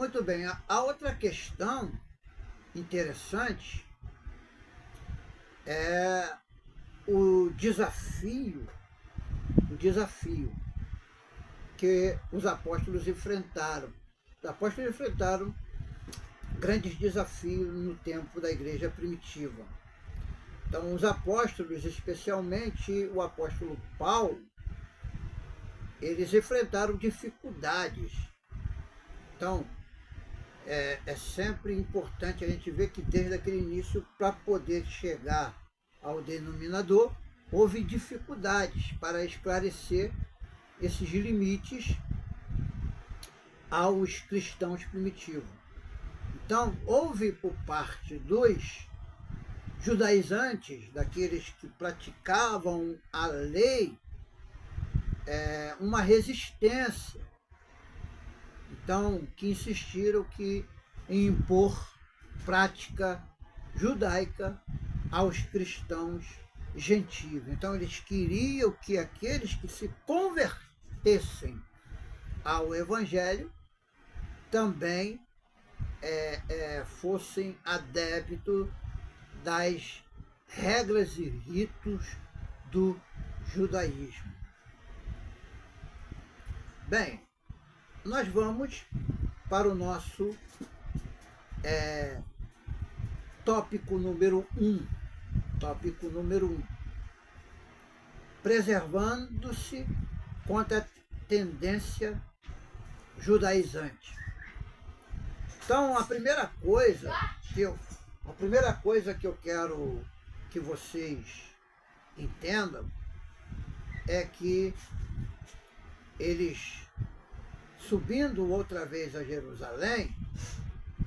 Muito bem, a outra questão interessante é o desafio que os apóstolos enfrentaram. Os apóstolos enfrentaram grandes desafios no tempo da igreja primitiva. Então, os apóstolos, especialmente o apóstolo Paulo, eles enfrentaram dificuldades. Então, é sempre importante a gente ver que desde aquele início, para poder chegar ao denominador, houve dificuldades para esclarecer esses limites aos cristãos primitivos. Então, houve por parte dos judaizantes, daqueles que praticavam a lei, uma resistência. Então, que insistiram em impor prática judaica aos cristãos gentios. Então, eles queriam que aqueles que se convertessem ao Evangelho também fossem adeptos das regras e ritos do judaísmo. Bem, nós vamos para o nosso tópico número 1. Tópico número 1. Preservando-se contra a tendência judaizante. Então, a primeira coisa que eu quero que vocês entendam é que eles, subindo outra vez a Jerusalém,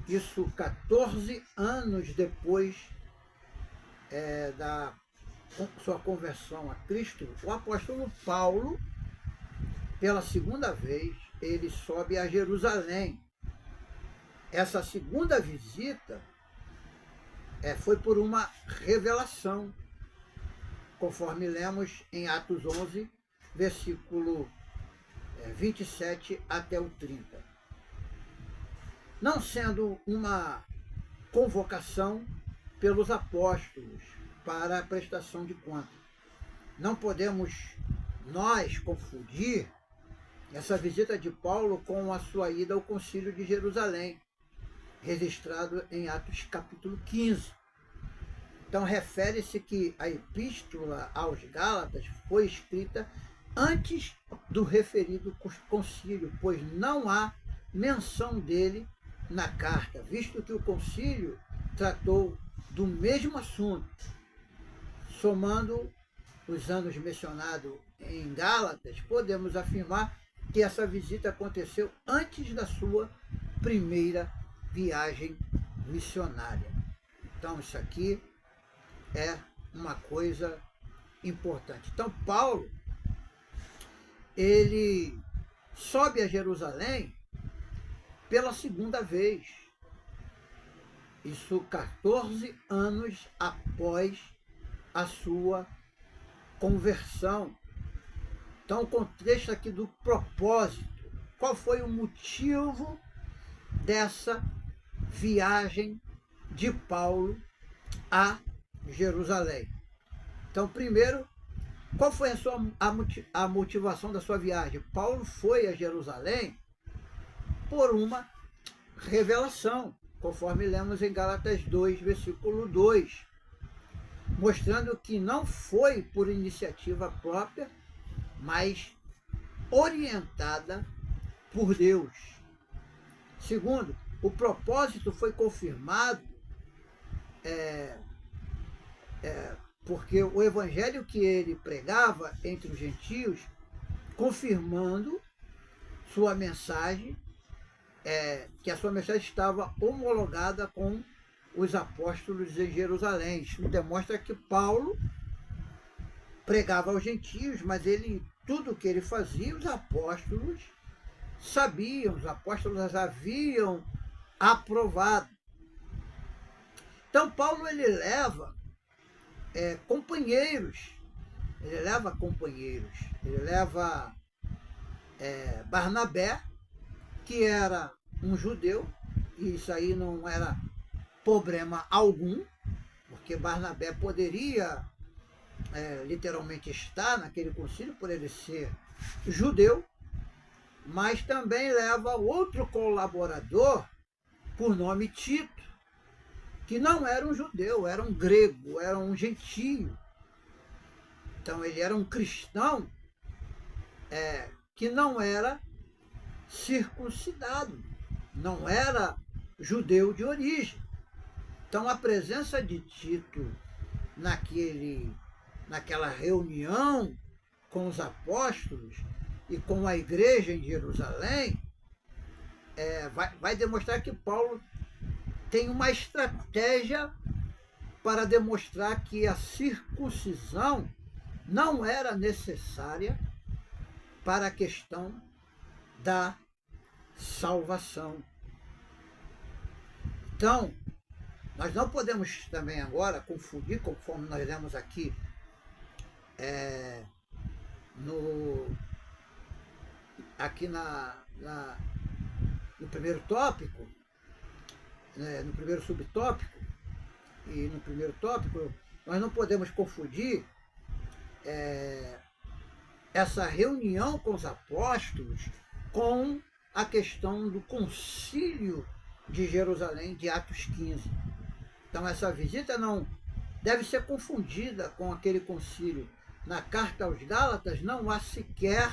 isso 14 anos depois da sua conversão a Cristo, o apóstolo Paulo, pela segunda vez, ele sobe a Jerusalém. Essa segunda visita foi por uma revelação, conforme lemos em Atos 11, versículo 27 até o 30. Não sendo uma convocação pelos apóstolos para a prestação de contas. Não podemos nós confundir essa visita de Paulo com a sua ida ao Concílio de Jerusalém, registrado em Atos capítulo 15. Então, refere-se que a epístola aos Gálatas foi escrita antes do referido concílio, pois não há menção dele na carta, visto que o concílio tratou do mesmo assunto. Somando os anos mencionados em Gálatas, podemos afirmar que essa visita aconteceu antes da sua primeira viagem missionária. Então, isso aqui é uma coisa importante. Então, Paulo, ele sobe a Jerusalém pela segunda vez. Isso 14 anos após a sua conversão. Então, o contexto aqui do propósito. Qual foi o motivo dessa viagem de Paulo a Jerusalém? Então, primeiro, qual foi a motivação da sua viagem? Paulo foi a Jerusalém por uma revelação, conforme lemos em Gálatas 2, versículo 2, mostrando que não foi por iniciativa própria, mas orientada por Deus. Segundo, o propósito foi confirmado porque o evangelho que ele pregava entre os gentios, confirmando sua mensagem, que a sua mensagem estava homologada com os apóstolos em Jerusalém. Isso demonstra que Paulo pregava aos gentios, mas tudo o que ele fazia, os apóstolos sabiam, os apóstolos haviam aprovado. Então, Paulo, ele leva companheiros, ele leva Barnabé, que era um judeu, e isso aí não era problema algum, porque Barnabé poderia literalmente estar naquele concílio por ele ser judeu, mas também leva outro colaborador por nome Tito, que não era um judeu, era um grego, era um gentio. Então ele era um cristão que não era circuncidado, não era judeu de origem. Então a presença de Tito naquela reunião com os apóstolos e com a igreja em Jerusalém vai demonstrar que Paulo tem uma estratégia para demonstrar que a circuncisão não era necessária para a questão da salvação. Então, nós não podemos também agora confundir, conforme nós lemos aqui no primeiro tópico, no primeiro subtópico e no primeiro tópico, nós não podemos confundir essa reunião com os apóstolos com a questão do concílio de Jerusalém de Atos 15. Então essa visita não deve ser confundida com aquele concílio. Na carta aos Gálatas não há sequer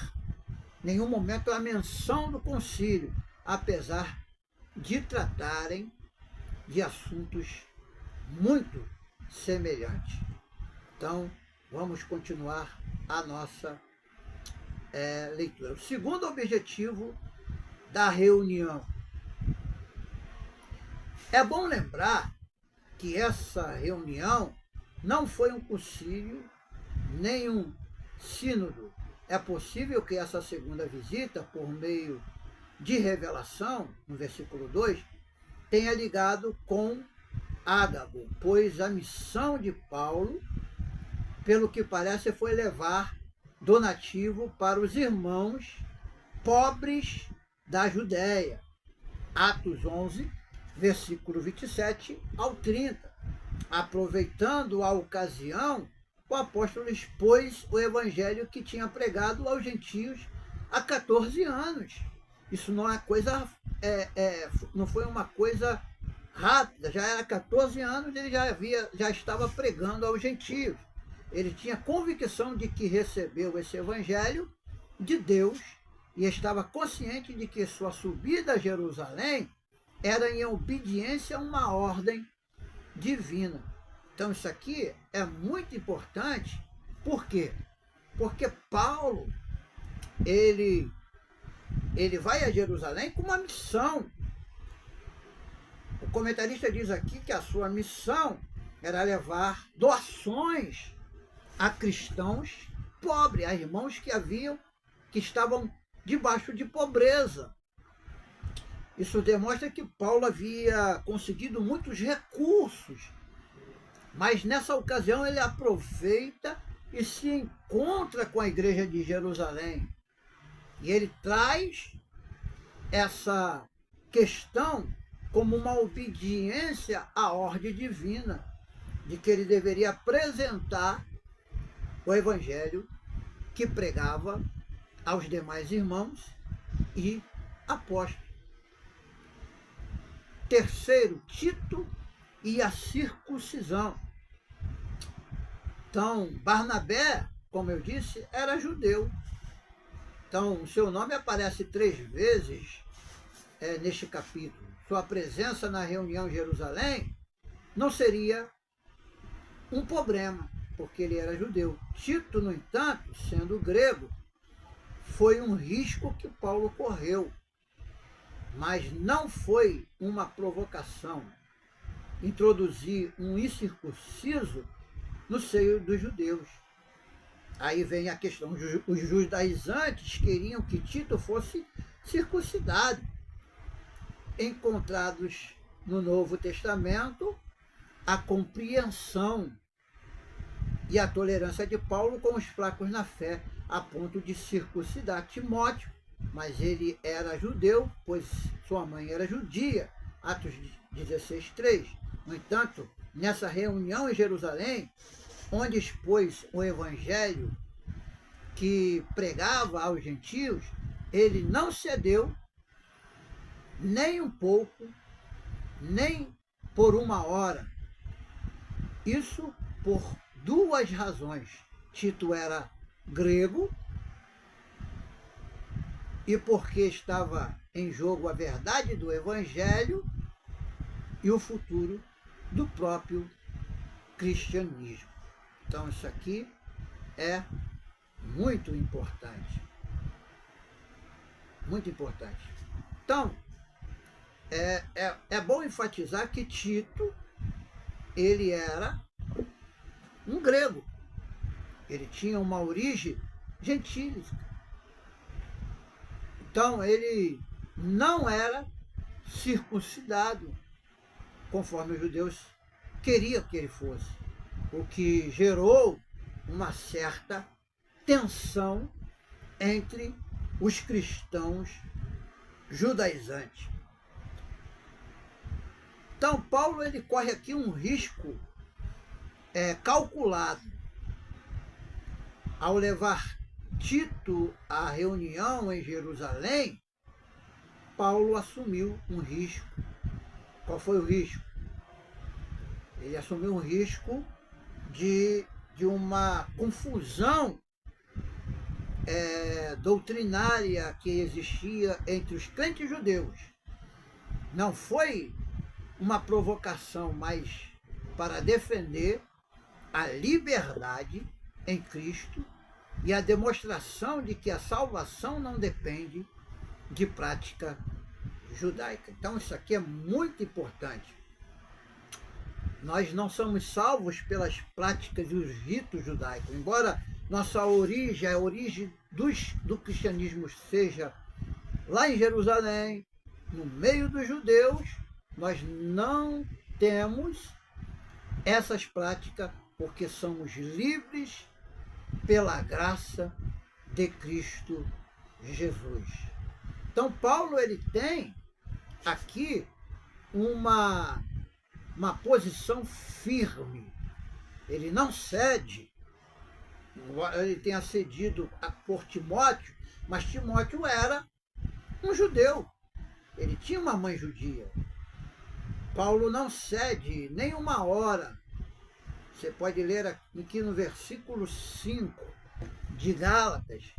nenhum momento a menção do concílio, apesar de tratarem de assuntos muito semelhantes. Então vamos continuar a nossa leitura. O segundo objetivo da reunião. É bom lembrar que essa reunião não foi um concílio, nem um sínodo. É possível que essa segunda visita, por meio de revelação, no versículo 2, tenha ligado com Ágabo, pois a missão de Paulo, pelo que parece, foi levar donativo para os irmãos pobres da Judéia. Atos 11, versículo 27 ao 30. Aproveitando a ocasião, o apóstolo expôs o evangelho que tinha pregado aos gentios há 14 anos. Isso não é coisa, não foi uma coisa rápida, já era 14 anos, ele já estava pregando aos gentios. Ele tinha convicção de que recebeu esse evangelho de Deus e estava consciente de que sua subida a Jerusalém era em obediência a uma ordem divina. Então isso aqui é muito importante. Por quê? Porque Paulo, ele vai a Jerusalém com uma missão. O comentarista diz aqui que a sua missão era levar doações a cristãos pobres, a irmãos que estavam debaixo de pobreza. Isso demonstra que Paulo havia conseguido muitos recursos, mas nessa ocasião ele aproveita e se encontra com a igreja de Jerusalém. E ele traz essa questão como uma obediência à ordem divina, de que ele deveria apresentar o evangelho que pregava aos demais irmãos e apóstolos. Terceiro, Tito e a circuncisão. Então, Barnabé, como eu disse, era judeu. Então, o seu nome aparece 3 vezes neste capítulo. Sua presença na reunião em Jerusalém não seria um problema, porque ele era judeu. Tito, no entanto, sendo grego, foi um risco que Paulo correu, mas não foi uma provocação introduzir um incircunciso no seio dos judeus. Aí vem a questão, os judaizantes queriam que Tito fosse circuncidado. Encontrados no Novo Testamento a compreensão e a tolerância de Paulo com os fracos na fé, a ponto de circuncidar Timóteo, mas ele era judeu, pois sua mãe era judia. Atos 16:3. No entanto, nessa reunião em Jerusalém, onde expôs o evangelho que pregava aos gentios, ele não cedeu nem um pouco, nem por uma hora. Isso por duas razões. Tito era grego e porque estava em jogo a verdade do evangelho e o futuro do próprio cristianismo. Então isso aqui é muito importante. Muito importante. Então, é bom enfatizar que Tito, ele era um grego. Ele tinha uma origem gentílica. Então, ele não era circuncidado, conforme os judeus queriam que ele fosse, o que gerou uma certa tensão entre os cristãos judaizantes. Então, Paulo ele corre aqui um risco calculado. Ao levar Tito à reunião em Jerusalém, Paulo assumiu um risco. Qual foi o risco? Ele assumiu um risco de uma confusão doutrinária que existia entre os crentes judeus. Não foi uma provocação, mas para defender a liberdade em Cristo e a demonstração de que a salvação não depende de prática judaica. Então isso aqui é muito importante. Nós não somos salvos pelas práticas e os ritos judaicos. Embora nossa origem, a origem do cristianismo seja lá em Jerusalém, no meio dos judeus, nós não temos essas práticas porque somos livres pela graça de Cristo Jesus. Então Paulo ele tem aqui uma posição firme. Ele não cede. Ele tenha cedido por Timóteo, mas Timóteo era um judeu. Ele tinha uma mãe judia. Paulo não cede nem uma hora. Você pode ler aqui no versículo 5 de Gálatas.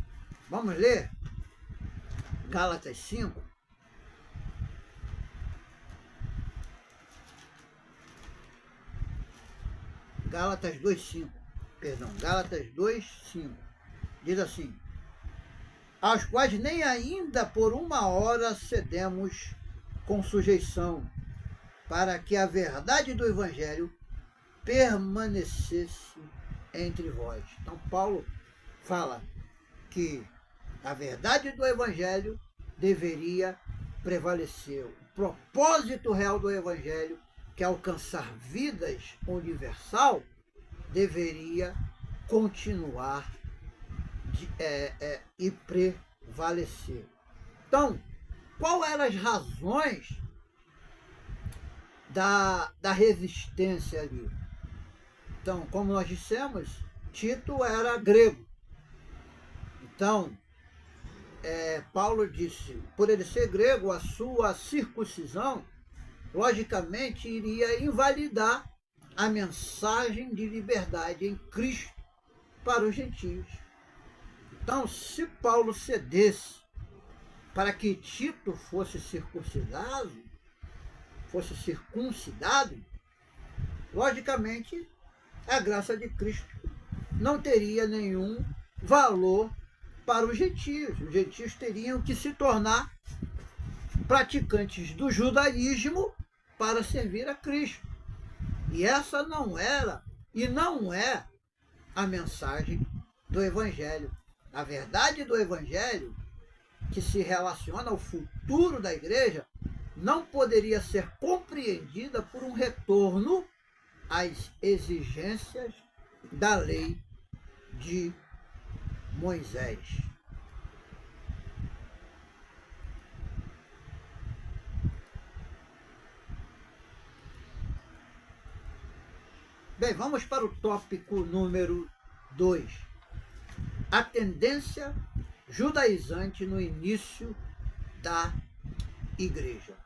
Vamos ler? Gálatas 5. Gálatas 2:5. Perdão, Gálatas 2:5. Diz assim: aos quais nem ainda por uma hora cedemos com sujeição, para que a verdade do Evangelho permanecesse entre vós. Então Paulo fala que a verdade do Evangelho deveria prevalecer. O propósito real do Evangelho, que é alcançar vidas universal, deveria continuar e prevalecer. Então, quais eram as razões da resistência ali? Então, como nós dissemos, Tito era grego. Então, Paulo disse, por ele ser grego, a sua circuncisão, logicamente, iria invalidar a mensagem de liberdade em Cristo para os gentios. Então, se Paulo cedesse para que Tito fosse circuncidado, logicamente, a graça de Cristo não teria nenhum valor para os gentios. Os gentios teriam que se tornar praticantes do judaísmo para servir a Cristo. E essa não era e não é a mensagem do Evangelho. A verdade do Evangelho, que se relaciona ao futuro da igreja, não poderia ser compreendida por um retorno às exigências da lei de Moisés. Bem, vamos para o tópico número 2. A tendência judaizante no início da igreja.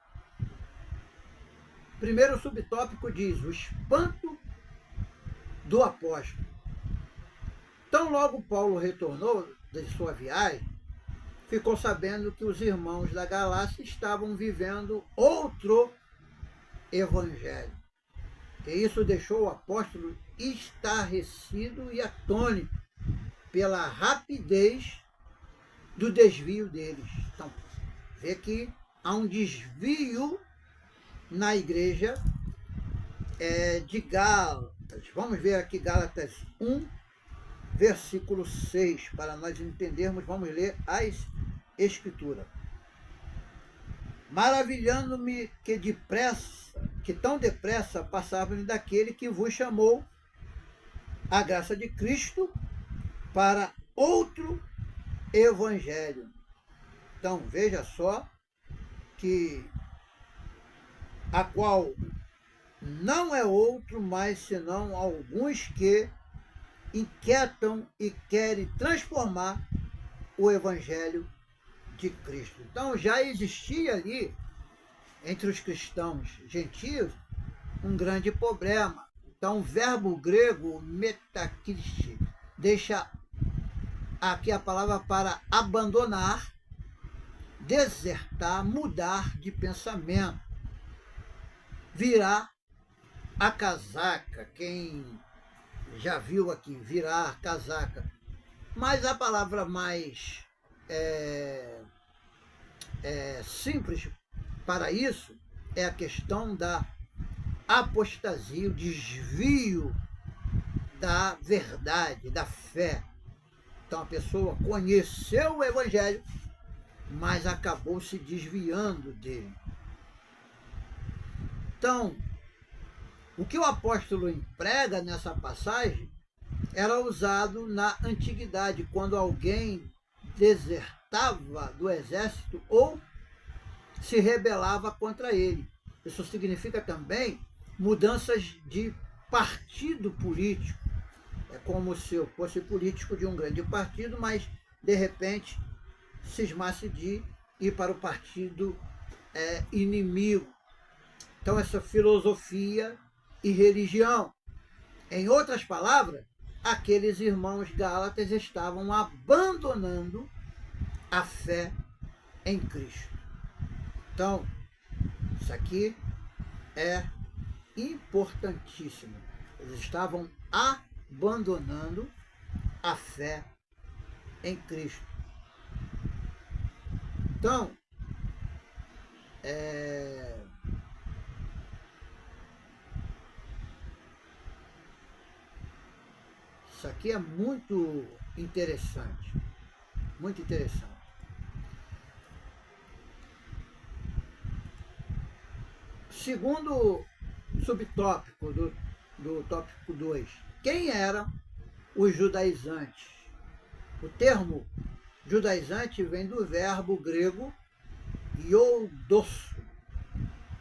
Primeiro subtópico diz: o espanto do apóstolo. Tão logo Paulo retornou de sua viagem, ficou sabendo que os irmãos da Galácia estavam vivendo outro evangelho. E isso deixou o apóstolo estarrecido e atônito pela rapidez do desvio deles. Então, vê que há um desvio na igreja de Gálatas. Vamos ver aqui Gálatas 1, versículo 6, para nós entendermos. Vamos ler as Escrituras. Maravilhando-me que tão depressa passavam daquele que vos chamou a graça de Cristo para outro evangelho. Então, veja só que a qual não é outro, mas senão alguns que inquietam e querem transformar o evangelho de Cristo. Então já existia ali, entre os cristãos gentios, um grande problema. Então o verbo grego metakristi deixa aqui a palavra para abandonar, desertar, mudar de pensamento, virar a casaca. Quem já viu aqui, virar a casaca. Mas a palavra mais simples para isso é a questão da apostasia, o desvio da verdade, da fé. Então a pessoa conheceu o evangelho, mas acabou se desviando dele. Então, o que o apóstolo emprega nessa passagem era usado na antiguidade, quando alguém desertava do exército ou se rebelava contra ele. Isso significa também mudanças de partido político. É como se eu fosse político de um grande partido, mas de repente cismasse de ir para o partido inimigo. Então essa filosofia e religião. Em outras palavras, aqueles irmãos gálatas estavam abandonando a fé em Cristo. Então, isso aqui é importantíssimo. Eles estavam abandonando a fé em Cristo. Então, isso aqui é muito interessante. Muito interessante. Segundo subtópico do tópico 2. Quem eram os judaizantes? O termo judaizante vem do verbo grego ioudosso,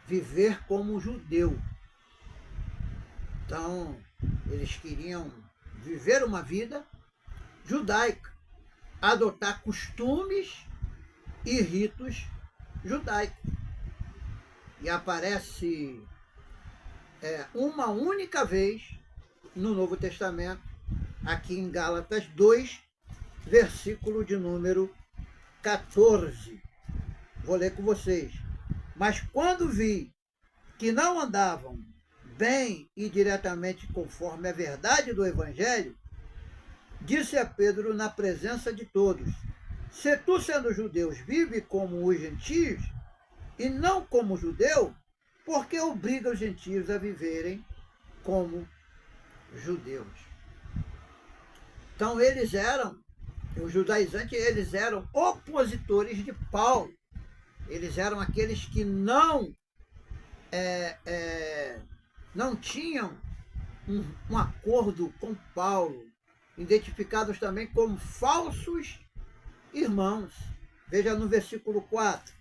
viver como judeu. Então, eles queriam viver uma vida judaica, adotar costumes e ritos judaicos. E aparece uma única vez no Novo Testamento, aqui em Gálatas 2, versículo de número 14. Vou ler com vocês. Mas quando vi que não andavam bem e diretamente conforme a verdade do Evangelho, disse a Pedro na presença de todos: se tu, sendo judeus, vive como os gentios e não como judeu, por que obriga os gentios a viverem como judeus? Então eles eram, os judaizantes, eles eram opositores de Paulo. Eles eram aqueles que não tinham um acordo com Paulo, identificados também como falsos irmãos. Veja no versículo 4.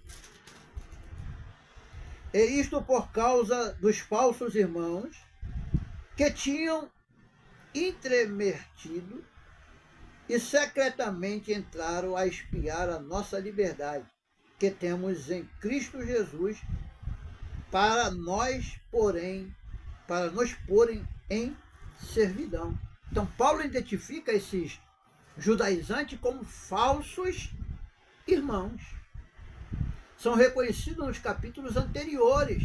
E isto por causa dos falsos irmãos, que tinham entremetido e secretamente entraram a espiar a nossa liberdade, que temos em Cristo Jesus, para nos porem em servidão. Então, Paulo identifica esses judaizantes como falsos irmãos. São reconhecidos nos capítulos anteriores,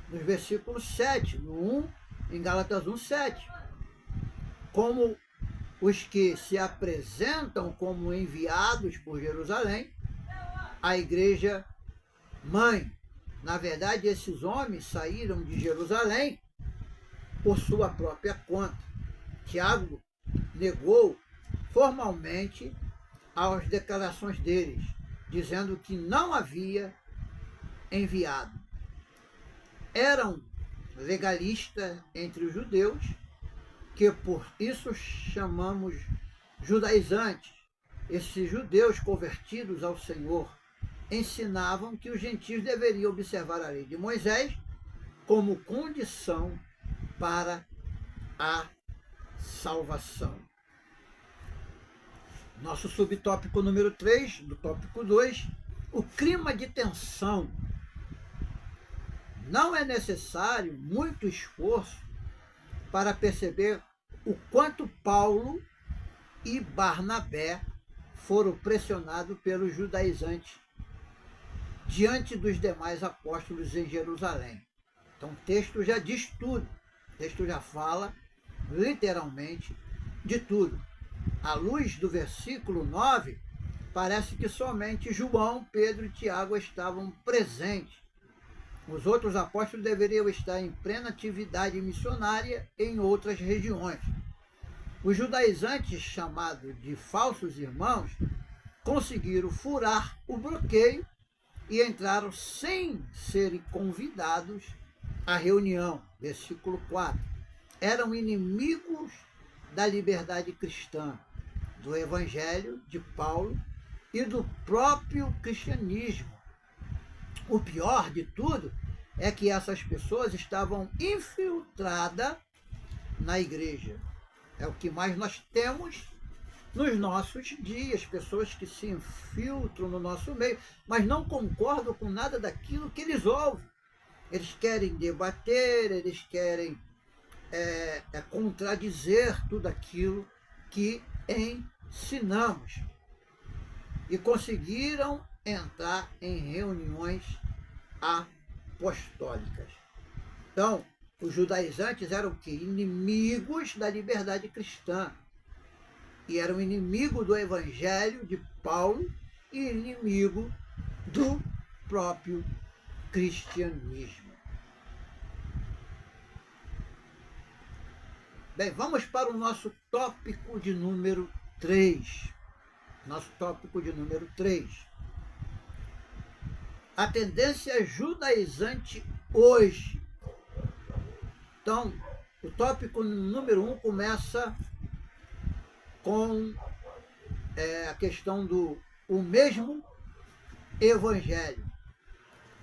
nos versículos 7, no 1, em Gálatas 1, 7, como os que se apresentam como enviados por Jerusalém, a igreja mãe. Na verdade, esses homens saíram de Jerusalém por sua própria conta. Tiago negou formalmente as declarações deles, dizendo que não havia enviado. Eram legalistas entre os judeus, que por isso chamamos judaizantes. Esses judeus convertidos ao Senhor ensinavam que os gentios deveriam observar a lei de Moisés como condição para a salvação. Nosso subtópico número 3, do tópico 2, o clima de tensão. Não é necessário muito esforço para perceber o quanto Paulo e Barnabé foram pressionados pelos judaizantes diante dos demais apóstolos em Jerusalém. Então o texto já diz tudo, o texto já fala literalmente de tudo. À luz do versículo 9, parece que somente João, Pedro e Tiago estavam presentes. Os outros apóstolos deveriam estar em plena atividade missionária em outras regiões. Os judaizantes, chamados de falsos irmãos, conseguiram furar o bloqueio e entraram sem serem convidados à reunião. Versículo 4. Eram inimigos da liberdade cristã, do evangelho de Paulo e do próprio cristianismo. O pior de tudo é que essas pessoas estavam infiltradas na igreja. É o que mais nós temos nos nossos dias, pessoas que se infiltram no nosso meio, mas não concordam com nada daquilo que eles ouvem. Eles querem debater, eles querem contradizer tudo aquilo que ensinamos. E conseguiram entrar em reuniões apostólicas. Então, os judaizantes eram o quê? Inimigos da liberdade cristã. E eram inimigo do evangelho de Paulo e inimigo do próprio cristianismo. Bem, vamos para o nosso tópico de número 3. Nosso tópico de número 3. A tendência judaizante hoje. Então, o tópico número 1 começa com a questão do o mesmo evangelho.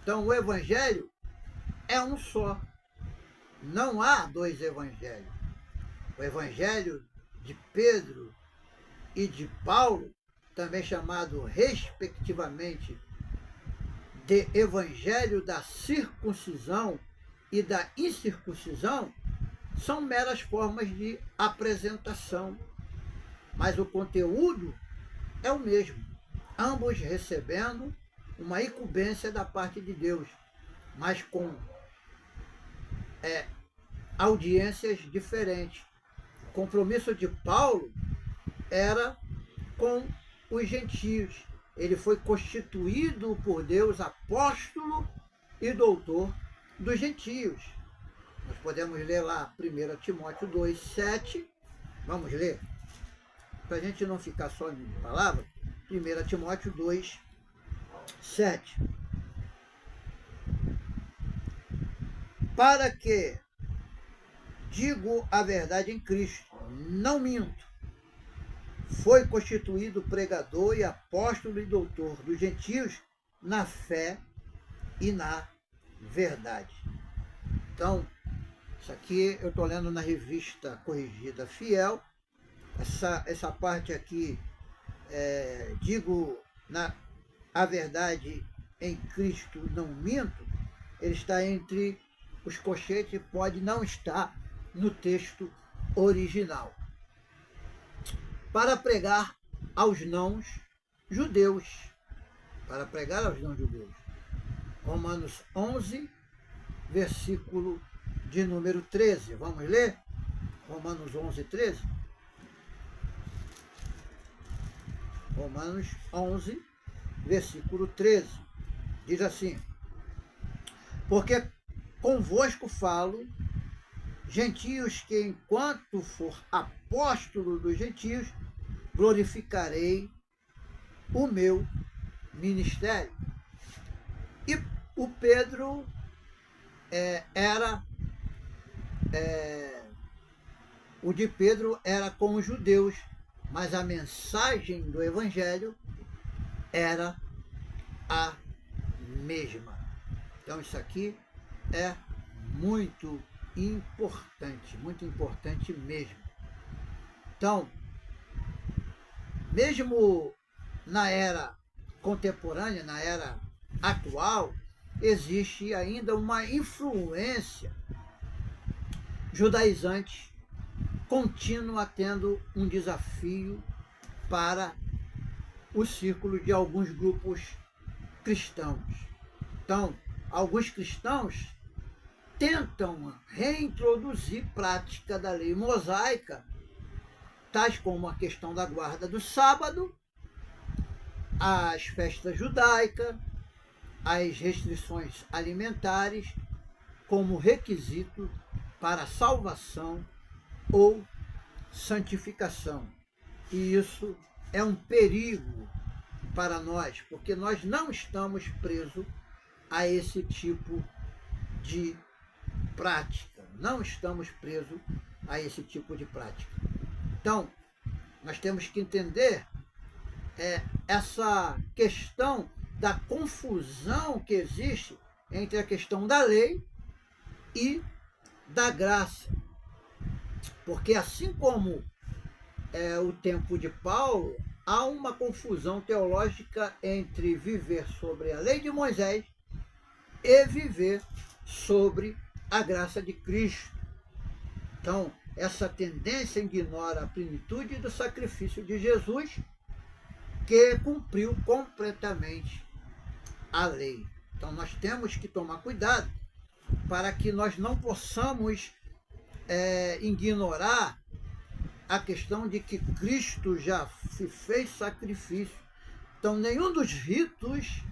Então, o evangelho é um só. Não há dois evangelhos. O evangelho de Pedro e de Paulo, também chamado respectivamente de evangelho da circuncisão e da incircuncisão, são meras formas de apresentação, mas o conteúdo é o mesmo, ambos recebendo uma incumbência da parte de Deus, mas com audiências diferentes. O compromisso de Paulo era com os gentios. Ele foi constituído por Deus apóstolo e doutor dos gentios. Nós podemos ler lá 1 Timóteo 2, 7. Vamos ler? Para a gente não ficar só em palavra. 1 Timóteo 2, 7. Para que digo a verdade em Cristo, não minto. Foi constituído pregador e apóstolo e doutor dos gentios na fé e na verdade. Então, Isso aqui eu estou lendo na Revista Corrigida Fiel. Essa parte aqui, digo a verdade em Cristo não minto, ele está entre os colchetes, pode não estar no texto original. Para pregar aos não-judeus. Para pregar aos não-judeus. Romanos 11, versículo de número 13. Vamos ler? Romanos 11, 13. Romanos 11, versículo 13. Diz assim: porque convosco falo, gentios, que enquanto for apóstolo dos gentios, glorificarei o meu ministério. E o Pedro o de Pedro era com os judeus, mas a mensagem do evangelho era a mesma. Então isso aqui é muito importante mesmo. Então, mesmo na era contemporânea, na era atual, existe ainda uma influência judaizante contínua, tendo um desafio para o círculo de alguns grupos cristãos. Então, alguns cristãos tentam reintroduzir prática da lei mosaica, tais como a questão da guarda do sábado, as festas judaicas, as restrições alimentares, como requisito para salvação ou santificação. E isso é um perigo para nós, porque nós não estamos presos a esse tipo de prática. Não estamos presos a esse tipo de prática. Então, nós temos que entender essa questão da confusão que existe entre a questão da lei e da graça. Porque assim como o tempo de Paulo, há uma confusão teológica entre viver sobre a lei de Moisés e viver sobre a graça de Cristo. Então, essa tendência ignora a plenitude do sacrifício de Jesus, que cumpriu completamente a lei. Então, nós temos que tomar cuidado para que nós não possamos ignorar a questão de que Cristo já se fez sacrifício. Então, nenhum dos ritos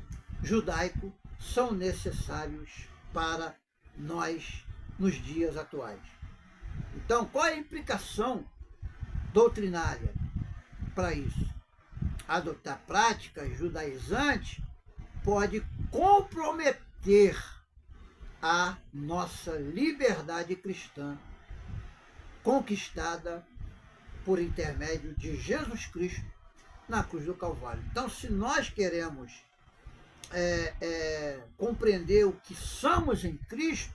judaicos são necessários para nós nos dias atuais. Então, qual é a implicação doutrinária para isso? Adotar práticas judaizantes pode comprometer a nossa liberdade cristã conquistada por intermédio de Jesus Cristo na cruz do Calvário. Então, se nós queremos compreender o que somos em Cristo,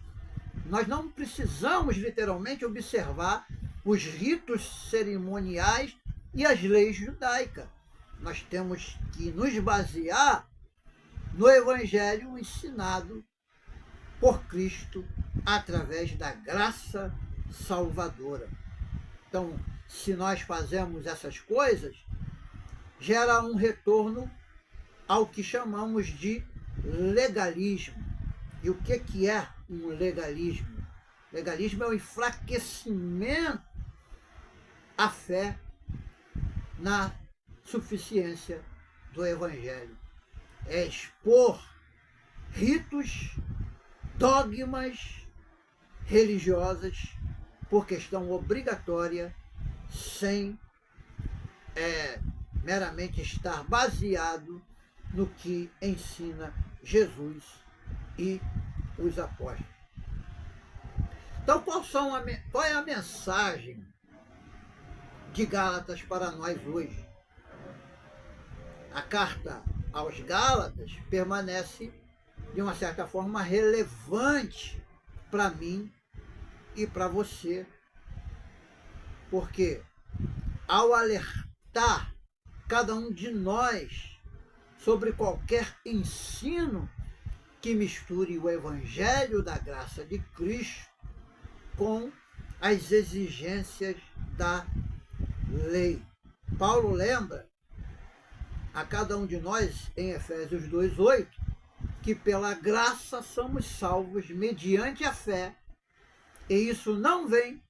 nós não precisamos literalmente observar os ritos cerimoniais e as leis judaicas. Nós temos que nos basear no Evangelho ensinado por Cristo através da graça salvadora. Então, se nós fazemos essas coisas, gera um retorno ao que chamamos de legalismo. E o que é um legalismo? Legalismo é o enfraquecimento à fé na suficiência do Evangelho. É expor ritos, dogmas religiosas por questão obrigatória, sem meramente estar baseado no que ensina Jesus e os apóstolos. Então, qual é a mensagem de Gálatas para nós hoje? A carta aos Gálatas permanece, de uma certa forma, relevante para mim e para você, porque ao alertar cada um de nós sobre qualquer ensino que misture o evangelho da graça de Cristo com as exigências da lei. Paulo lembra a cada um de nós, em Efésios 2:8, que pela graça somos salvos mediante a fé, e isso não vem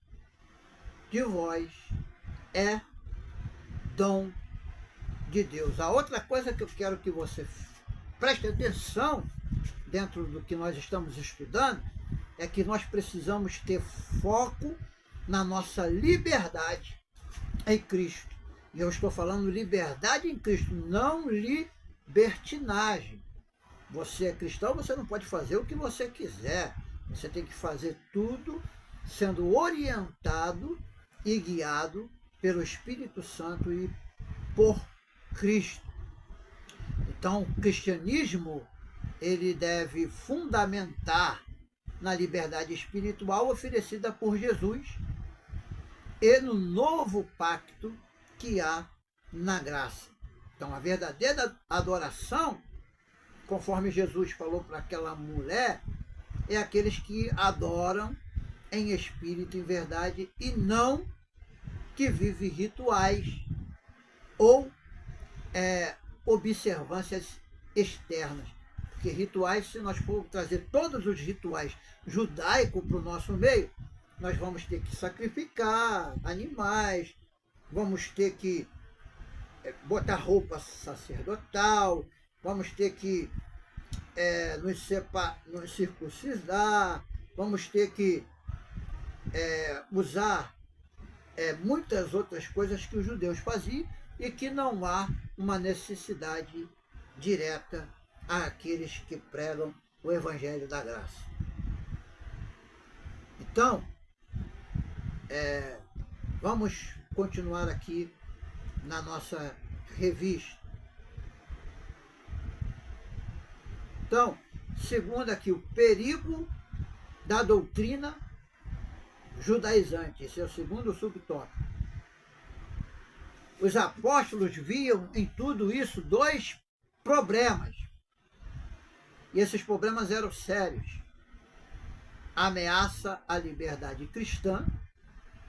de vós, é dom de Deus. A outra coisa que eu quero que você preste atenção dentro do que nós estamos estudando é que nós precisamos ter foco na nossa liberdade em Cristo. E eu estou falando liberdade em Cristo, não libertinagem. Você é cristão, você não pode fazer o que você quiser. Você tem que fazer tudo sendo orientado e guiado pelo Espírito Santo e por Cristo. Então, o cristianismo, ele deve fundamentar na liberdade espiritual oferecida por Jesus e no novo pacto que há na graça. Então, a verdadeira adoração, conforme Jesus falou para aquela mulher, é aqueles que adoram em espírito e em verdade e não que vivem rituais ou observâncias externas. Porque rituais, se nós formos trazer todos os rituais judaicos para o nosso meio, nós vamos ter que sacrificar animais, vamos ter que botar roupa sacerdotal, vamos ter que nos circuncidar, vamos ter que usar muitas outras coisas que os judeus faziam e que não há uma necessidade direta àqueles que pregam o Evangelho da Graça. Então, vamos continuar aqui na nossa revista. Então, segundo aqui, o perigo da doutrina judaizante. Esse é o segundo subtópico. Os apóstolos viam em tudo isso dois problemas. E esses problemas eram sérios. A ameaça à liberdade cristã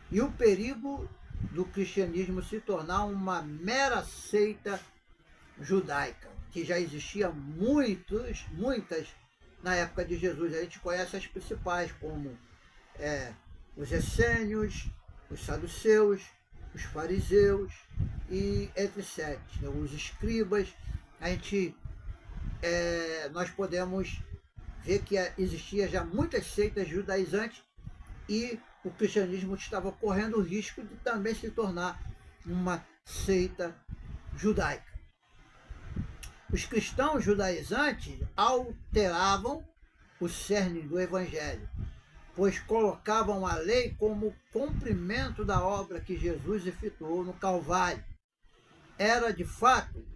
e o perigo do cristianismo se tornar uma mera seita judaica, que já existia muitas na época de Jesus. A gente conhece as principais, como os essênios, os saduceus, os fariseus e etc. Os escribas. Nós podemos ver que existia já muitas seitas judaizantes e o cristianismo estava correndo o risco de também se tornar uma seita judaica. Os cristãos judaizantes alteravam o cerne do evangelho, pois colocavam a lei como cumprimento da obra que Jesus efetuou no Calvário. Era, de fato,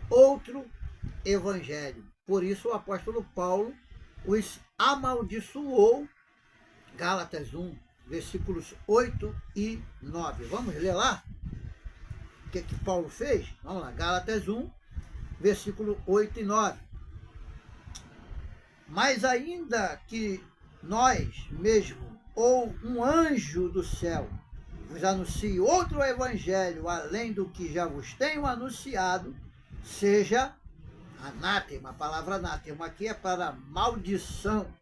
outro evangelho. Por isso o apóstolo Paulo os amaldiçoou. Gálatas 1, versículos 8 e 9. Vamos ler lá? O que Paulo fez? Vamos lá, Gálatas 1, versículo 8 e 9. Mas ainda que nós mesmo, ou um anjo do céu, vos anuncie outro evangelho além do que já vos tenho anunciado, seja anátema. A palavra anátema aqui é para maldição.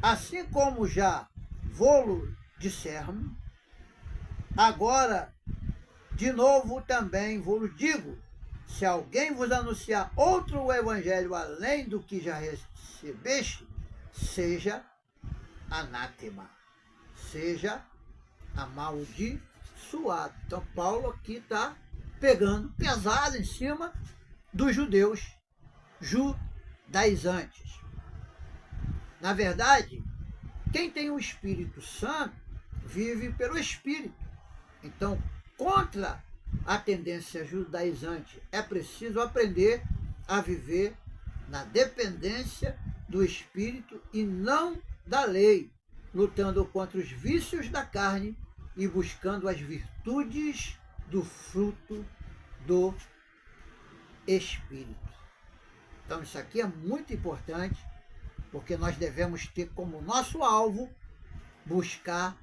Assim como já vô-lo dissermos, agora de novo também vô-lo digo, se alguém vos anunciar outro evangelho além do que já recebeste, seja anátema, seja amaldiçoado. Então Paulo aqui está pegando pesado em cima dos judeus judaizantes. Na verdade, quem tem o Espírito Santo vive pelo Espírito. Então, contra a tendência judaizante, é preciso aprender a viver na dependência do Espírito e não da lei. lutando contra os vícios da carne e buscando as virtudes do fruto do Espírito. Então isso aqui é muito importante, porque nós devemos ter como nosso alvo buscar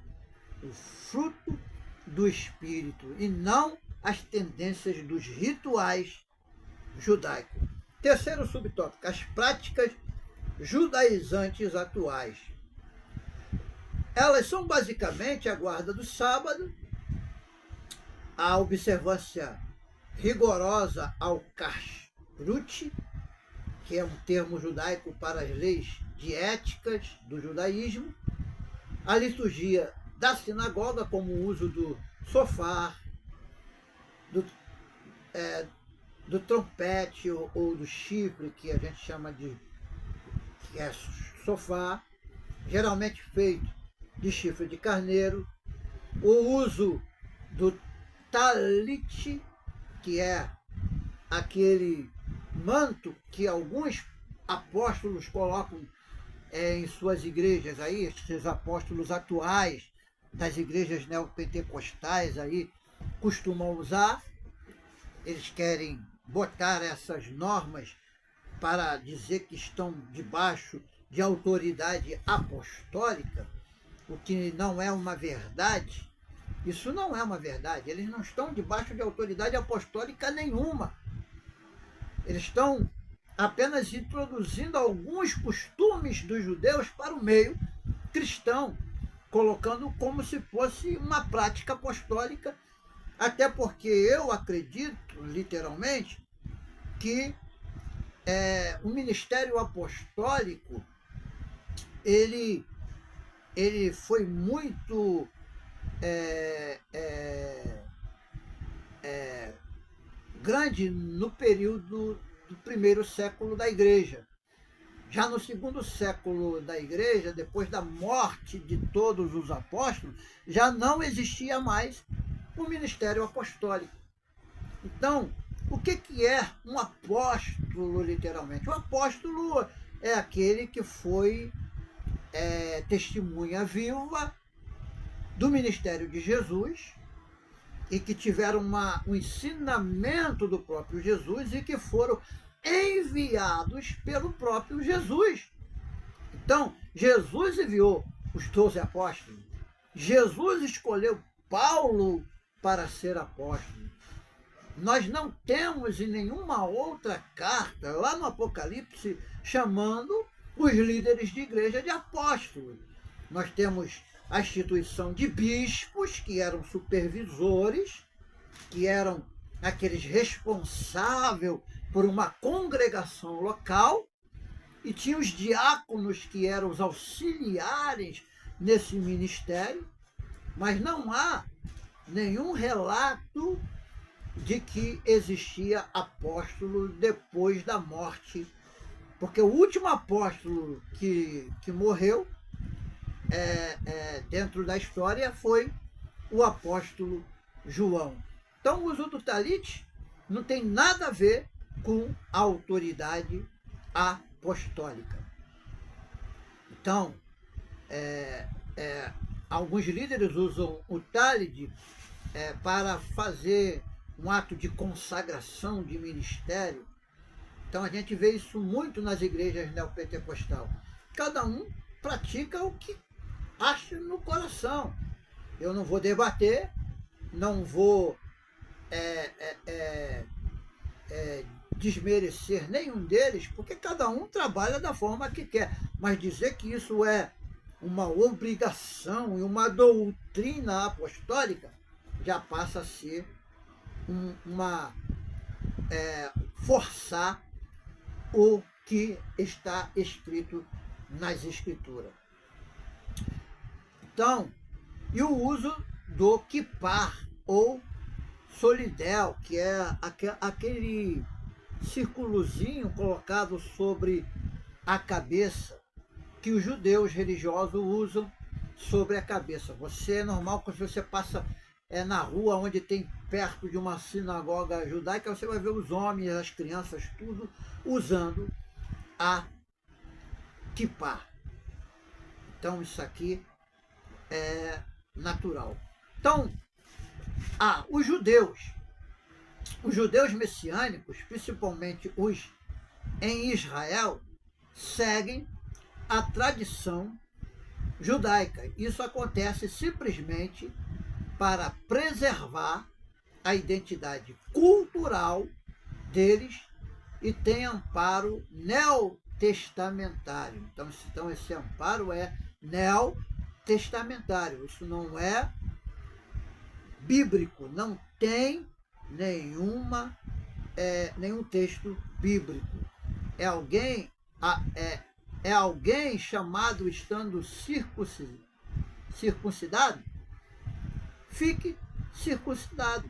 o fruto do Espírito e não as tendências dos rituais judaicos. Terceiro subtópico, as práticas judaizantes atuais. Elas são basicamente a guarda do sábado, a observância rigorosa ao kashrut, que é um termo judaico para as leis dietéticas do judaísmo, a liturgia da sinagoga, como o uso do sofá, do trompete ou do chifre, que a gente chama de que é sofá, geralmente feito de chifre de carneiro, o uso do talit, que é aquele manto que alguns apóstolos colocam em suas igrejas aí, esses apóstolos atuais das igrejas neopentecostais aí costumam usar. Eles querem botar essas normas para dizer que estão debaixo de autoridade apostólica, o que não é uma verdade. Isso não é uma verdade. Eles não estão debaixo de autoridade apostólica nenhuma. Eles estão apenas introduzindo alguns costumes dos judeus para o meio cristão, colocando como se fosse uma prática apostólica, até porque eu acredito, literalmente, que o ministério apostólico ele foi muito grande no período do primeiro século da igreja. Já no segundo século da igreja, depois da morte de todos os apóstolos, já não existia mais o ministério apostólico. Então, o que é um apóstolo, literalmente? O apóstolo é aquele que foi testemunha viva do ministério de Jesus e que tiveram um ensinamento do próprio Jesus e que foram enviados pelo próprio Jesus. Então, Jesus enviou os 12 apóstolos. Jesus escolheu Paulo para ser apóstolo. Nós não temos em nenhuma outra carta, lá no Apocalipse, chamando os líderes de igreja de apóstolos. Nós temos a instituição de bispos, que eram supervisores, que eram aqueles responsáveis por uma congregação local, e tinha os diáconos, que eram os auxiliares nesse ministério, mas não há nenhum relato de que existia apóstolo depois da morte, porque o último apóstolo que morreu dentro da história foi o apóstolo João. Então, o uso do talit não tem nada a ver com a autoridade apostólica. Então, alguns líderes usam o talit para fazer um ato de consagração de ministério. Então, a gente vê isso muito nas igrejas neopentecostais. Cada um pratica o que acha no coração. Eu não vou debater, não vou desmerecer nenhum deles, porque cada um trabalha da forma que quer. Mas dizer que isso é uma obrigação e uma doutrina apostólica já passa a ser forçar o que está escrito nas Escrituras. Então, e o uso do kippah ou solidel, que é aquele círculozinho colocado sobre a cabeça, que os judeus religiosos usam sobre a cabeça. É normal que você passa na rua onde tem perto de uma sinagoga judaica, você vai ver os homens, as crianças, tudo usando a kippah. Então isso aqui natural. Então, os judeus messiânicos, principalmente os em Israel, seguem a tradição judaica. Isso acontece simplesmente para preservar a identidade cultural deles e tem amparo neotestamentário. Então esse amparo é neotestamentário. Isso não é bíblico, não tem nenhum texto bíblico. É alguém chamado estando circuncidado, fique circuncidado.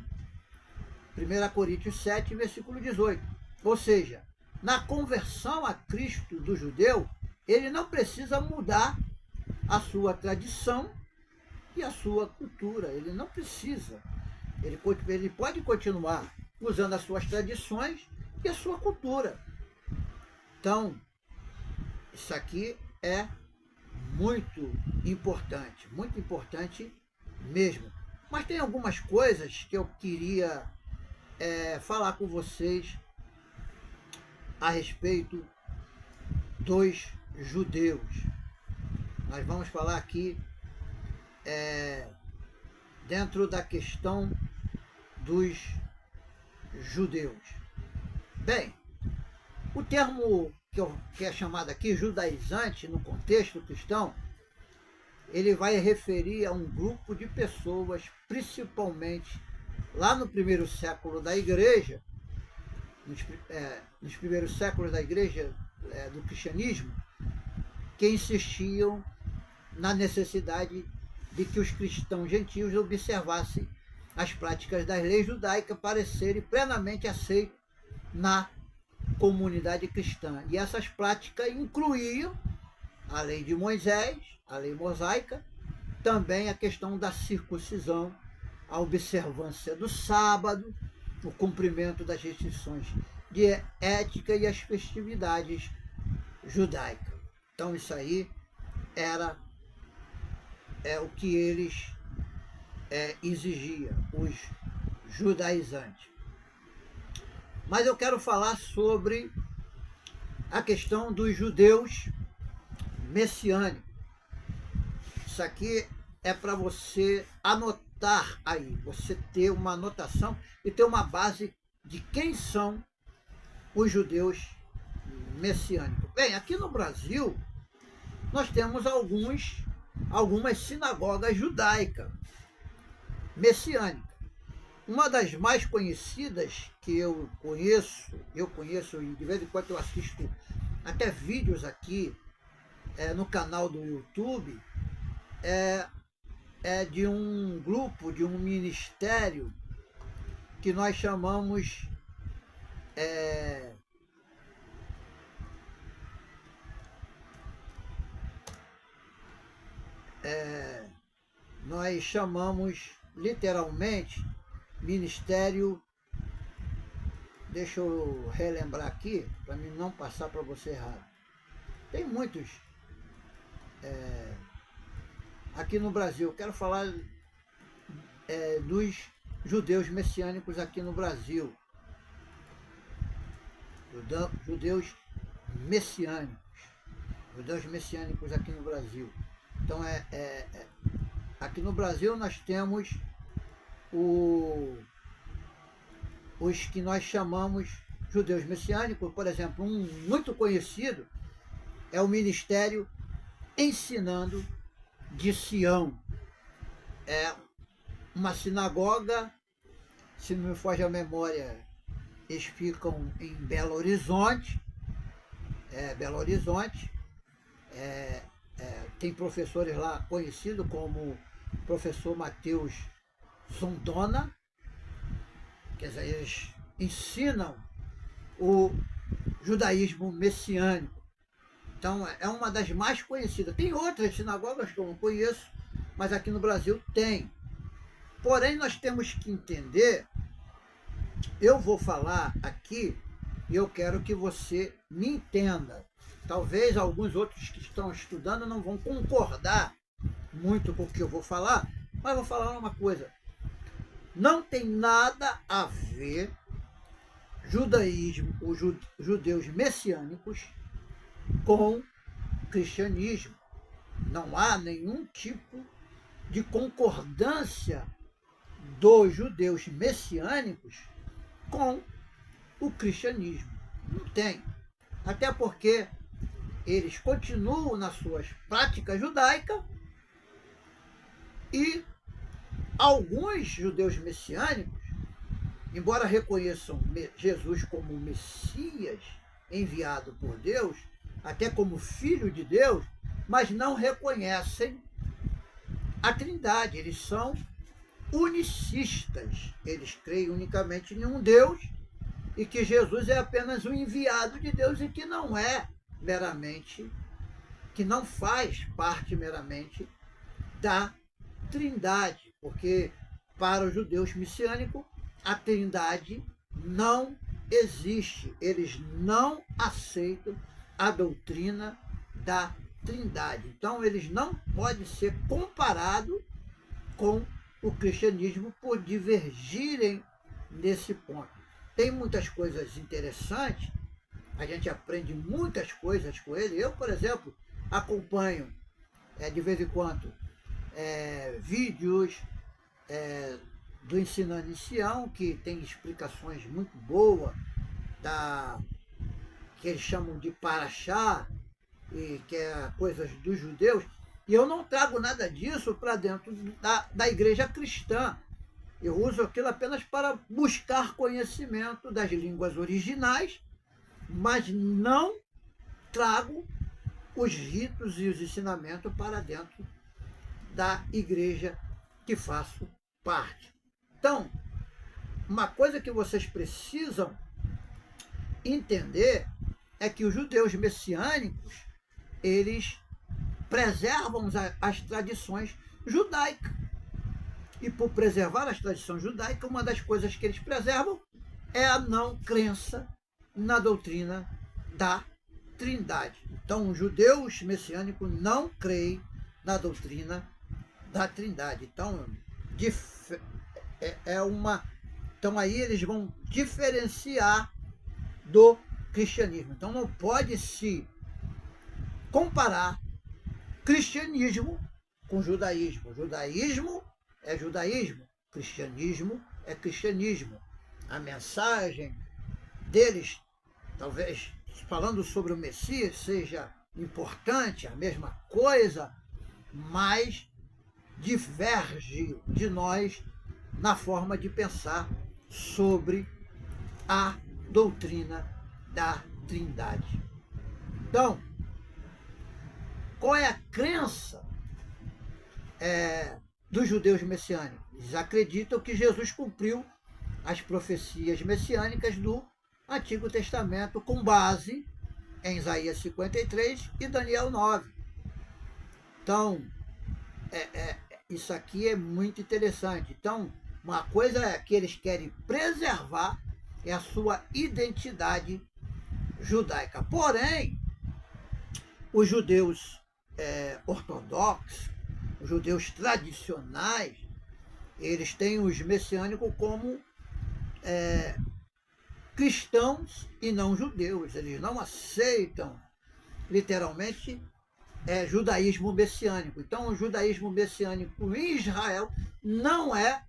1 Coríntios 7, versículo 18. Ou seja, na conversão a Cristo do judeu, ele não precisa mudar a sua tradição e a sua cultura. Ele não precisa. Ele pode continuar usando as suas tradições e a sua cultura. Então, isso aqui é muito importante mesmo. Mas tem algumas coisas que eu queria falar com vocês a respeito dos judeus. Nós vamos falar aqui dentro da questão dos judeus. Bem, o termo que é chamado aqui judaizante no contexto cristão, ele vai referir a um grupo de pessoas, principalmente lá no primeiro século da igreja, nos primeiros séculos da igreja do cristianismo, que insistiam na necessidade de que os cristãos gentios observassem as práticas das leis judaicas para serem plenamente aceitos na comunidade cristã. E essas práticas incluíam a lei de Moisés, a lei mosaica, também a questão da circuncisão, a observância do sábado, o cumprimento das restrições de ética e as festividades judaicas. Então isso aí era o que eles exigiam, os judaizantes. Mas eu quero falar sobre a questão dos judeus messiânicos. Isso aqui é para você anotar aí, você ter uma anotação e ter uma base de quem são os judeus messiânicos. Bem, aqui no Brasil, nós temos algumas sinagogas judaicas messiânicas. Uma das mais conhecidas que eu conheço e de vez em quando eu assisto até vídeos aqui no canal do YouTube, é de um grupo, de um ministério que nós chamamos literalmente ministério, deixa eu relembrar aqui para mim não passar para você errado. Tem muitos aqui no Brasil. Eu quero falar dos judeus messiânicos aqui no Brasil. Judeus messiânicos aqui no Brasil. Então aqui no Brasil nós temos os que nós chamamos judeus messiânicos. Por exemplo, um muito conhecido é o Ministério Ensinando de Sião. É uma sinagoga, se não me foge a memória, eles ficam em Belo Horizonte. Tem professores lá conhecidos como o professor Mateus Zondona, quer dizer, eles ensinam o judaísmo messiânico. Então é uma das mais conhecidas. Tem outras sinagogas que eu não conheço, mas aqui no Brasil tem. Porém, nós temos que entender, eu vou falar aqui e eu quero que você me entenda. Talvez alguns outros que estão estudando não vão concordar muito com o que eu vou falar, mas vou falar uma coisa. Não tem nada a ver judaísmo, os judeus messiânicos, com cristianismo. Não há nenhum tipo de concordância dos judeus messiânicos com o cristianismo. Não tem. Até porque eles continuam nas suas práticas judaicas e alguns judeus messiânicos, embora reconheçam Jesus como Messias enviado por Deus, até como Filho de Deus, mas não reconhecem a Trindade. Eles são unicistas. Eles creem unicamente em um Deus e que Jesus é apenas um enviado de Deus e que não é meramente, que não faz parte meramente da Trindade, porque para os judeus messiânicos a Trindade não existe. Eles não aceitam a doutrina da Trindade. Então eles não podem ser comparados com o cristianismo por divergirem nesse ponto. Tem muitas coisas interessantes, a gente aprende muitas coisas com ele. Eu, por exemplo, acompanho de vez em quando vídeos do Ensinando em Sião, que tem explicações muito boas, que eles chamam de Paraxá, e que é coisas dos judeus, e eu não trago nada disso para dentro da igreja cristã. Eu uso aquilo apenas para buscar conhecimento das línguas originais, mas não trago os ritos e os ensinamentos para dentro da igreja que faço parte. Então, uma coisa que vocês precisam entender é que os judeus messiânicos, eles preservam as tradições judaicas. E por preservar as tradições judaicas, uma das coisas que eles preservam é a não crença na doutrina da Trindade. Então, os judeus messiânicos não creem na doutrina da Trindade. Então, então aí eles vão diferenciar do cristianismo. Então não pode se comparar cristianismo com judaísmo. Judaísmo é judaísmo, cristianismo é cristianismo. A mensagem deles, talvez falando sobre o Messias, seja importante, a mesma coisa, mas diverge de nós na forma de pensar sobre a doutrina da Trindade. Então, qual é a crença dos judeus messiânicos? Eles acreditam que Jesus cumpriu as profecias messiânicas do Antigo Testamento com base em Isaías 53 e Daniel 9. Então, isso aqui é muito interessante. Então, uma coisa que eles querem preservar é a sua identidade judaica. Porém, os judeus ortodoxos, os judeus tradicionais, eles têm os messiânicos como cristãos e não judeus. Eles não aceitam, literalmente, judaísmo messiânico. Então, o judaísmo messiânico em Israel não é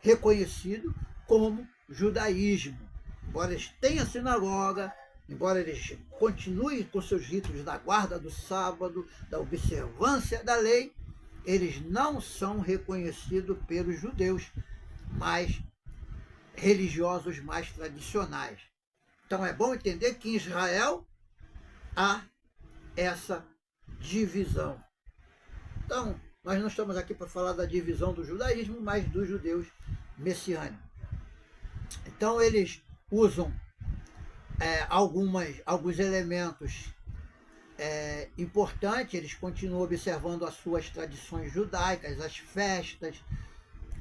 reconhecido como judaísmo. Embora eles tenham sinagoga, embora eles continuem com seus ritos da guarda do sábado, da observância da lei, eles não são reconhecidos pelos judeus mais religiosos, mais tradicionais. Então é bom entender que em Israel há essa divisão. Então, nós não estamos aqui para falar da divisão do judaísmo, mas dos judeus messiânicos. Então eles usam alguns elementos importantes. Eles continuam observando as suas tradições judaicas, as festas,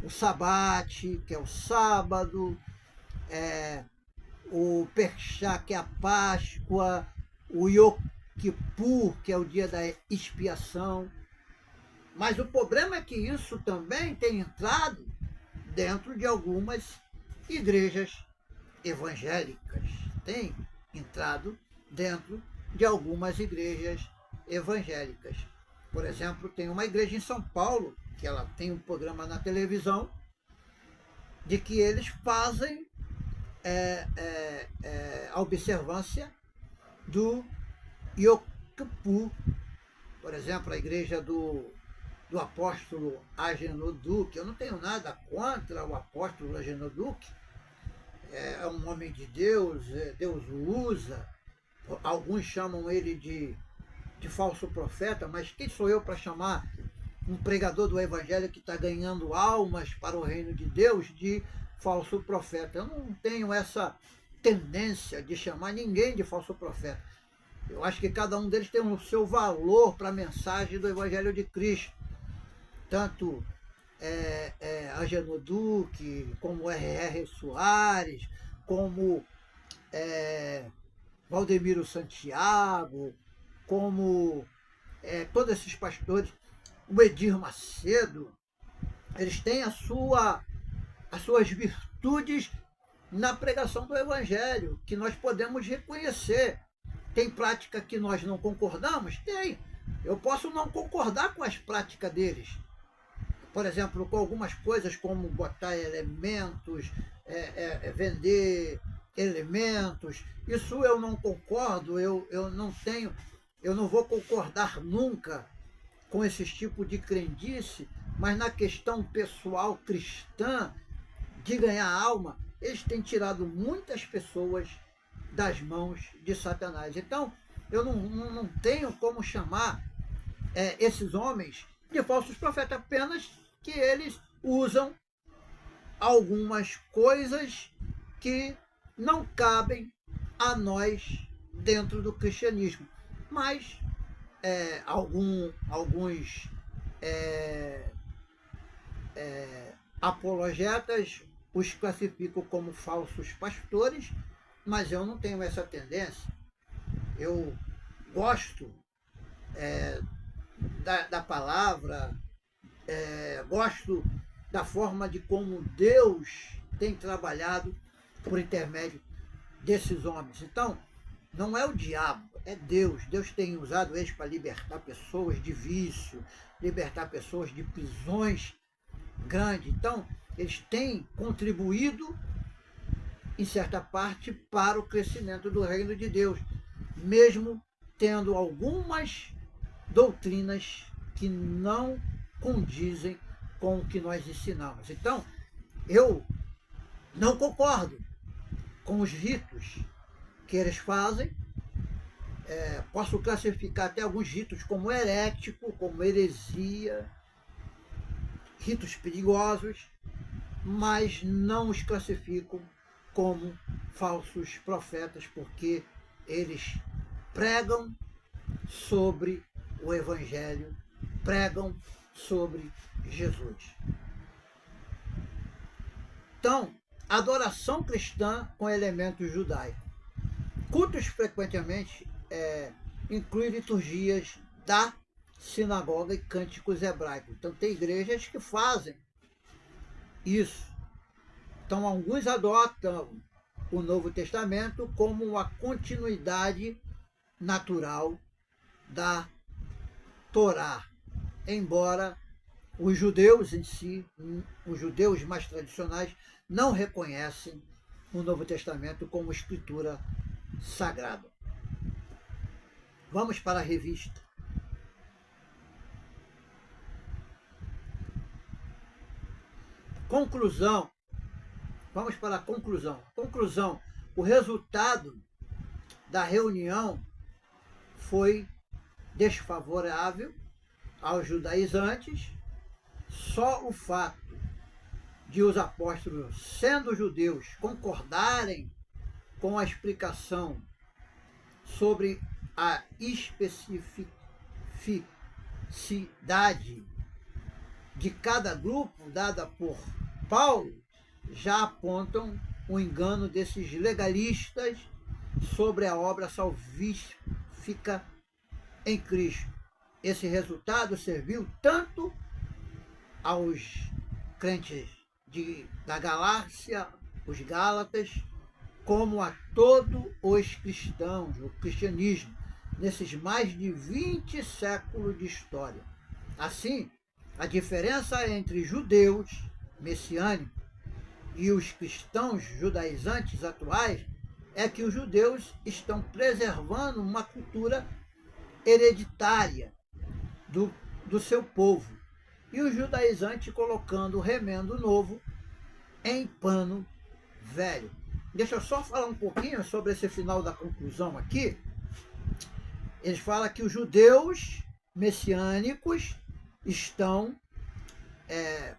o sabate, que é o sábado, o Perchá, que é a Páscoa, o Yom Kippur, que é o dia da expiação. Mas o problema é que isso também tem entrado dentro de algumas igrejas evangélicas. Tem entrado dentro de algumas igrejas evangélicas. Por exemplo, tem uma igreja em São Paulo, que ela tem um programa na televisão, de que eles fazem a observância do Yom Kippur. Por exemplo, a igreja do apóstolo Agenor Duque. Eu não tenho nada contra o apóstolo Agenor Duque. É um homem de Deus, Deus o usa. Alguns chamam ele de falso profeta, mas quem sou eu para chamar um pregador do evangelho que está ganhando almas para o reino de Deus de falso profeta? Eu não tenho essa tendência de chamar ninguém de falso profeta. Eu acho que cada um deles tem o seu valor para a mensagem do evangelho de Cristo. Tanto Agenor Duque, como R.R. Soares, como Valdemiro Santiago, como todos esses pastores, o Edir Macedo, eles têm as suas virtudes na pregação do Evangelho, que nós podemos reconhecer. Tem prática que nós não concordamos? Tem. Eu posso não concordar com as práticas deles. Por exemplo, com algumas coisas como botar elementos, vender elementos. Isso eu não concordo, eu não vou concordar nunca com esse tipo de crendice, mas na questão pessoal cristã, de ganhar alma, eles têm tirado muitas pessoas das mãos de Satanás. Então, eu não tenho como chamar esses homens de falsos profetas, apenas que eles usam algumas coisas que não cabem a nós dentro do cristianismo. Mas alguns apologetas os classificam como falsos pastores, mas eu não tenho essa tendência. Eu gosto da palavra, gosto da forma de como Deus tem trabalhado por intermédio desses homens. Então, não é o diabo, é Deus. Deus tem usado eles para libertar pessoas de vício, libertar pessoas de prisões grandes. Então, eles têm contribuído, em certa parte, para o crescimento do reino de Deus, mesmo tendo algumas doutrinas que não condizem com o que nós ensinamos. Então, eu não concordo com os ritos que eles fazem. Posso classificar até alguns ritos como herético, como heresia, ritos perigosos, mas não os classifico como falsos profetas, porque eles pregam sobre o Evangelho, pregam sobre Jesus. Então, adoração cristã com elementos judaicos. Cultos frequentemente incluem liturgias da sinagoga e cânticos hebraicos. Então, tem igrejas que fazem isso. Então, alguns adotam o Novo Testamento como uma continuidade natural da Torá, embora os judeus em si, os judeus mais tradicionais, não reconhecem o Novo Testamento como escritura sagrada. Vamos para a revista. Conclusão. Vamos para a conclusão. Conclusão. O resultado da reunião foi desfavorável aos judaizantes. Só o fato de os apóstolos, sendo judeus, concordarem com a explicação sobre a especificidade de cada grupo dada por Paulo, já apontam o engano desses legalistas sobre a obra salvífica em Cristo. esse resultado serviu tanto aos crentes da Galácia, os Gálatas, como a todos os cristãos, o cristianismo, nesses mais de 20 séculos de história. Assim, a diferença entre judeus messiânicos e os cristãos judaizantes atuais é que os judeus estão preservando uma cultura hereditária do seu povo, e os judaizantes colocando remendo novo em pano velho. Deixa eu só falar um pouquinho sobre esse final da conclusão aqui. Eles falam que os judeus messiânicos estão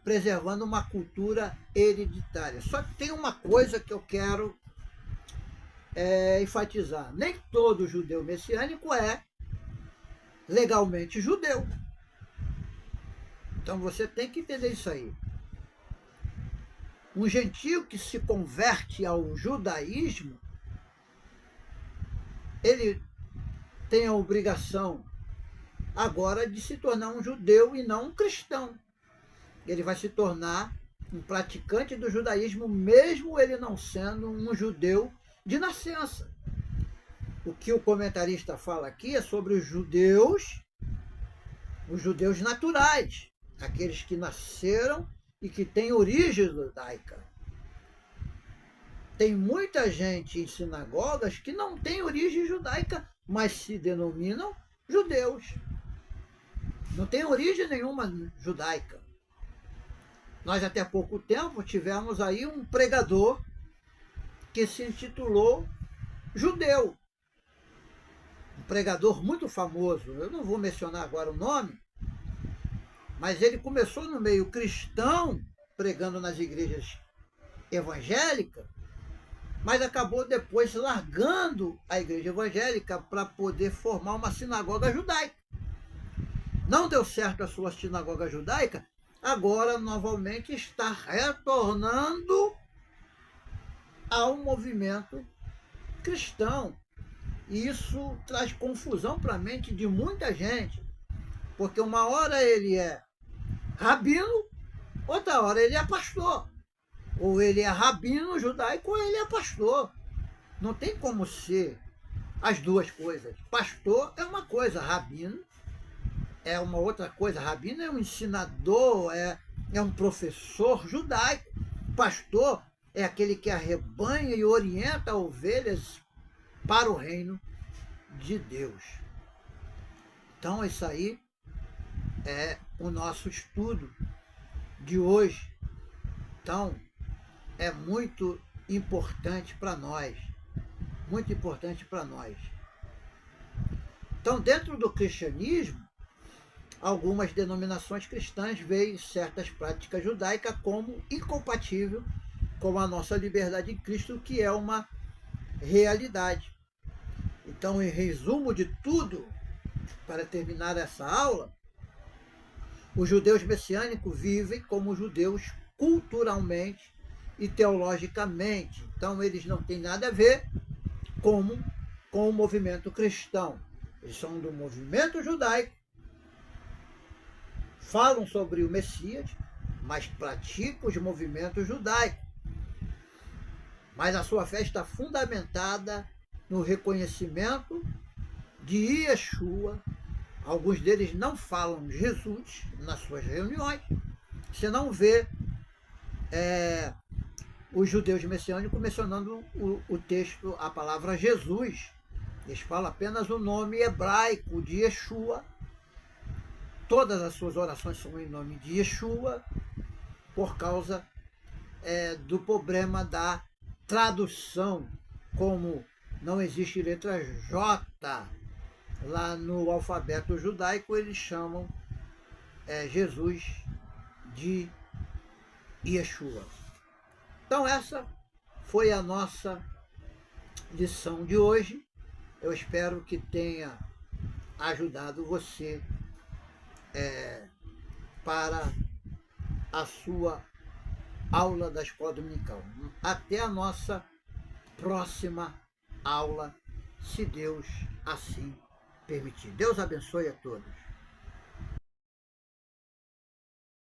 preservando uma cultura hereditária. Só que tem uma coisa que eu quero enfatizar. Nem todo judeu messiânico é legalmente judeu. Então você tem que entender isso aí. Um gentio que se converte ao judaísmo, ele tem a obrigação agora de se tornar um judeu e não um cristão. Ele vai se tornar um praticante do judaísmo, mesmo ele não sendo um judeu de nascença. O que o comentarista fala aqui é sobre os judeus naturais, aqueles que nasceram e que têm origem judaica. Tem muita gente em sinagogas que não tem origem judaica, mas se denominam judeus. Não tem origem nenhuma judaica. Nós até pouco tempo tivemos aí um pregador que se intitulou judeu. Um pregador muito famoso. Eu não vou mencionar agora o nome, mas ele começou no meio cristão, pregando nas igrejas evangélicas, mas acabou depois largando a igreja evangélica para poder formar uma sinagoga judaica. Não deu certo a sua sinagoga judaica, agora novamente está retornando ao movimento cristão. E isso traz confusão para a mente de muita gente, porque uma hora ele é rabino, outra hora ele é pastor. Ou ele é rabino judaico ou ele é pastor. Não tem como ser as duas coisas. Pastor é uma coisa, rabino é uma outra coisa. Rabino é um ensinador, é um professor judaico. Pastor é aquele que arrebanha e orienta ovelhas para o reino de Deus. Então, isso aí é o nosso estudo de hoje. Então, é muito importante para nós. Muito importante para nós. Então, dentro do cristianismo, algumas denominações cristãs veem certas práticas judaicas como incompatível com a nossa liberdade em Cristo, que é uma realidade. Então, em resumo de tudo, para terminar essa aula, os judeus messiânicos vivem como judeus culturalmente e teologicamente. Então, eles não têm nada a ver com o movimento cristão. Eles são do movimento judaico, falam sobre o Messias, mas praticam os movimentos judaicos. Mas a sua fé está fundamentada no reconhecimento de Yeshua. Alguns deles não falam Jesus nas suas reuniões. Você não vê os judeus messiânicos mencionando o texto, a palavra Jesus. Eles falam apenas o nome hebraico de Yeshua. Todas as suas orações são em nome de Yeshua, por causa do problema da tradução. Como não existe letra J lá no alfabeto judaico, eles chamam Jesus de Yeshua. Então, essa foi a nossa lição de hoje. Eu espero que tenha ajudado você para a sua aula da escola dominical. Até a nossa próxima aula, se Deus assim permitir. Deus abençoe a todos.